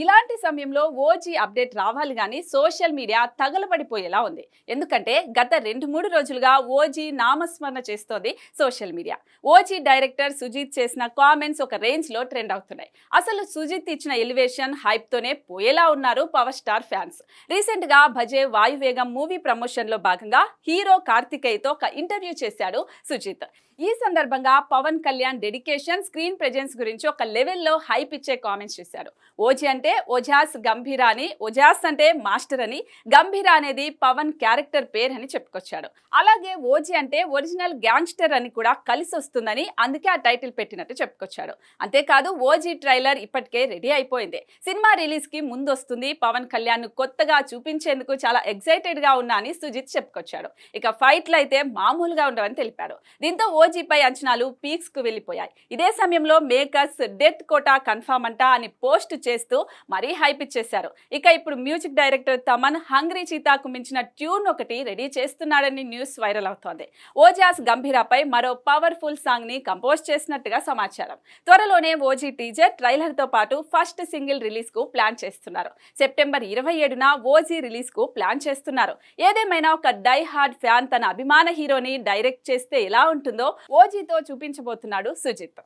ఇలాంటి సమయంలో OG update రావాలి గానీ సోషల్ మీడియా తగలబడిపోయేలా ఉంది. ఎందుకంటే గత 2-3 రోజులుగా ఓజీ నామస్మరణ చేస్తోంది social media. OG director Sujeeth చేసిన కామెంట్స్ ఒక రేంజ్ లో ట్రెండ్ అవుతున్నాయి. అసలు సుజిత్ ఇచ్చిన ఎలివేషన్ హైప్ తోనే పోయేలా ఉన్నారు పవర్ స్టార్ ఫ్యాన్స్. రీసెంట్ గా భజే వాయువేగం మూవీ ప్రమోషన్ లో భాగంగా హీరో కార్తికేయ తో ఒక ఇంటర్వ్యూ చేశాడు సుజిత్. ఈ సందర్భంగా Pawan Kalyan dedication, screen presence గురించి ఒక లెవెల్లో హైప్ ఇచ్చే కామెంట్స్ చేశారు. ఓజీ అంటే ఓజాస్ గంభీరా అని, ఓజాస్ అంటే మాస్టర్ అని, గంభీరా అనేది పవన్ క్యారెక్టర్ పేరు అని చెప్పుకొచ్చాడు. అలాగే ఓజీ అంటే ఒరిజినల్ గ్యాంగ్స్టర్ అని కూడా కలిసి వస్తుందని, అందుకే ఆ టైటిల్ పెట్టినట్టు చెప్పుకొచ్చాడు. అంతేకాదు ఓజీ ట్రైలర్ ఇప్పటికే రెడీ అయిపోయింది. సినిమా రిలీజ్ కి ముందు వస్తుంది. పవన్ కళ్యాణ్ ను కొత్తగా చూపించేందుకు చాలా ఎక్సైటెడ్ గా ఉన్నా అని సుజిత్ చెప్పుకొచ్చాడు. ఇక ఫైట్లు అయితే మామూలుగా ఉండవని తెలిపాడు. దీంతో ఓజీపై అంచనాలు పీక్స్ కు వెళ్లిపోయాయి. ఇదే సమయంలో మేకర్స్ డెత్ కోటా కన్ఫర్మ్ అంటా అని పోస్ట్ చేస్తూ మరీ హైప్ ఇచ్చేశారు. ఇక ఇప్పుడు మ్యూజిక్ డైరెక్టర్ తమన్ హంగ్రీ చీతాకు మించిన ట్యూన్ ఒకటి రెడీ చేస్తున్నాడని న్యూస్ వైరల్ అవుతోంది. ఓజాస్ గంభీరాపై మరో పవర్ఫుల్ సాంగ్ ని కంపోజ్ చేసినట్టుగా సమాచారం. త్వరలోనే ఓజీ టీజర్, ట్రైలర్ తో పాటు ఫస్ట్ సింగిల్ రిలీజ్ కు ప్లాన్ చేస్తున్నారు. సెప్టెంబర్ 27న ఓజీ రిలీజ్ కు ప్లాన్ చేస్తున్నారు. ఏదేమైనా ఒక డై హార్డ్ ఫ్యాన్ తన అభిమాన హీరోని డైరెక్ట్ చేస్తే ఎలా ఉంటుందో ఓజీతో చూపించబోతున్నాడు సుజిత్.